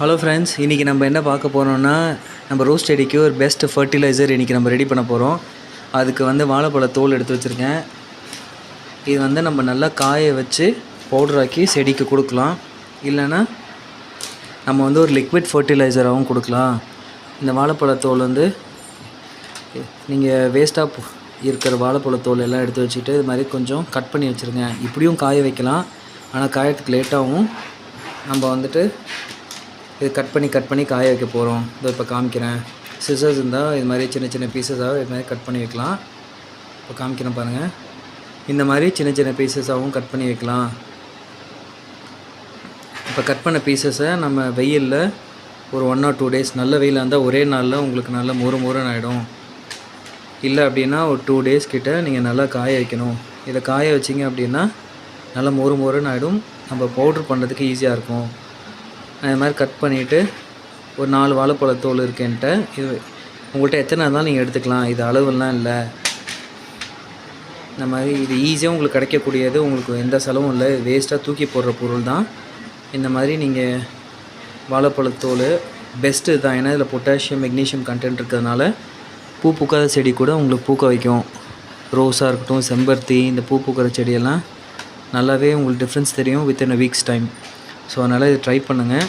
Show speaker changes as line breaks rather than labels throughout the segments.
Hello friends, இன்றைக்கி நம்ம என்ன பார்க்க போகிறோம்னா நம்ம ரோஸ் செடிக்கு ஒரு பெஸ்ட் ஃபர்டிலைசர் இன்றைக்கி நம்ம ரெடி பண்ண போகிறோம். அதுக்கு வாழைப்பழ தோல் எடுத்து வச்சுருக்கேன். இது நம்ம நல்லா காய வச்சு பவுடராக்கி செடிக்கு கொடுக்கலாம். இல்லைன்னா நம்ம ஒரு லிக்விட் ஃபர்டிலைசராகவும் கொடுக்கலாம். இந்த வாழைப்பழ தோல் நீங்கள் வேஸ்ட்டாக இருக்கிற வாழைப்பழ தோல் எல்லாம் எடுத்து வச்சுட்டு இது மாதிரி கொஞ்சம் கட் பண்ணி வச்சுருங்க. இப்படியும் காய வைக்கலாம், ஆனால் காயத்துக்கு லேட்டாகவும். நம்ம இது கட் பண்ணி காய வைக்க போகிறோம். இப்போ காமிக்கிறேன். சிசர்ஸ் இருந்தால் இது மாதிரி சின்ன சின்ன பீசஸாக இது மாதிரி கட் பண்ணி வைக்கலாம். இப்போ காமிக்கிறேன் பாருங்கள். இந்த மாதிரி சின்ன சின்ன பீசஸாகவும் கட் பண்ணி வைக்கலாம். இப்போ கட் பண்ண பீசஸை நம்ம வெயிலில் ஒரு 1 or 2 days, நல்ல வெயிலாக இருந்தால் ஒரே நாளில் உங்களுக்கு நல்லா முறுமுறுன்னு ஆகிடும். இல்லை அப்படின்னா ஒரு 2 days கிட்ட நீங்கள் நல்லா காய வைக்கணும். இதை காய வச்சிங்க அப்படின்னா நல்லா முறுமுறுன்னு ஆகிடும். நம்ம பவுட்ரு பண்ணுறதுக்கு ஈஸியாக இருக்கும். நான் இது மாதிரி கட் பண்ணிவிட்டு ஒரு 4 வாழைப்பழ தோல் இருக்கேன்ட்ட. இது உங்கள்கிட்ட எத்தனை இருந்தாலும் நீங்கள் எடுத்துக்கலாம். இது அளவுலாம் இல்லை. இந்த மாதிரி இது ஈஸியாக உங்களுக்கு கிடைக்கக்கூடியது. உங்களுக்கு எந்த செலவும் இல்லை. வேஸ்ட்டாக தூக்கி போடுற பொருள் தான். இந்த மாதிரி நீங்கள் வாழைப்பழத்தோல் பெஸ்ட்டு தான். ஏன்னா இதில் பொட்டாசியம் மெக்னீஷியம் கண்டென்ட் இருக்கிறதுனால பூ பூக்காத செடி கூட உங்களுக்கு பூக்க வைக்கும். ரோஸாக இருக்கட்டும், செம்பருத்தி, இந்த பூ பூக்கிற செடியெல்லாம் நல்லாவே உங்களுக்கு டிஃப்ரென்ஸ் தெரியும் within a week's time. So அதனால் இது ட்ரை பண்ணுங்கள்.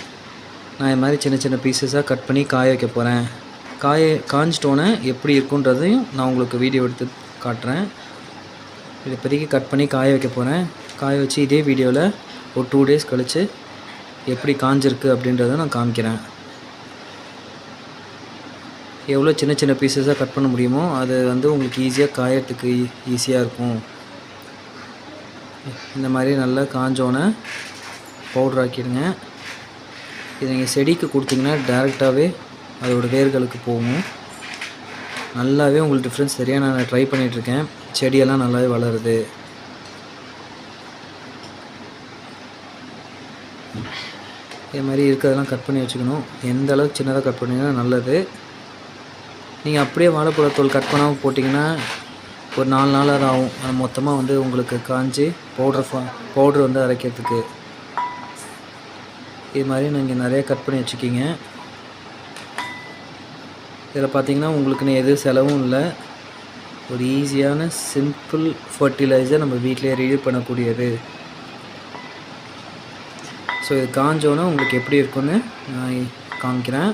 நான் இது மாதிரி சின்ன சின்ன பீசஸாக கட் பண்ணி காய வைக்க போகிறேன். காஞ்சிட்டோன்னே எப்படி இருக்குன்றதையும் நான் உங்களுக்கு வீடியோ எடுத்து காட்டுறேன். இது இப்போதைக்கு கட் பண்ணி காய வைக்க போகிறேன். காய வச்சு இதே வீடியோவில் ஒரு 2 days கழித்து எப்படி காஞ்சிருக்கு அப்படின்றத நான் காமிக்கிறேன். எவ்வளோ சின்ன சின்ன பீசஸாக கட் பண்ண முடியுமோ அது உங்களுக்கு ஈஸியாக காயறதுக்கு ஈஸியாக இருக்கும். இந்த மாதிரி நல்லா காஞ்சோன்னே பவுடர் ஆக்கிடுங்க. இது நீங்கள் செடிக்கு கொடுத்தீங்கன்னா டேரெக்டாகவே அதோடய வேர்களுக்கு போகும். நல்லாவே உங்களுக்கு டிஃப்ரென்ஸ் தெரியும். நான் ட்ரை பண்ணிகிட்ருக்கேன். செடியெல்லாம் நல்லாவே வளருது. இதே மாதிரி இருக்கிறதெல்லாம் கட் பண்ணி வச்சுக்கணும். எந்த அளவுக்கு சின்னதாக கட் பண்ணிங்கன்னா நல்லது. நீங்கள் அப்படியே வாழைப்பழத்தோல் கட் பண்ணாமல் போட்டிங்கன்னா ஒரு 4 நாளாக ஆகும். அது மொத்தமாக உங்களுக்கு காஞ்சி பவுட்ரு அரைக்கிறதுக்கு. இது மாதிரி நீங்கள் நிறைய கட் பண்ணி வச்சுக்கிங்க. இதில் பார்த்தீங்கன்னா உங்களுக்குன்னு எது செலவும் இல்லை. ஒரு ஈஸியான சிம்பிள் ஃபர்டிலைசர் நம்ம வீட்டிலே ரெடி பண்ணக்கூடியது. ஸோ இது காஞ்சோன்னே உங்களுக்கு எப்படி இருக்குன்னு நான் காமிக்கிறேன்.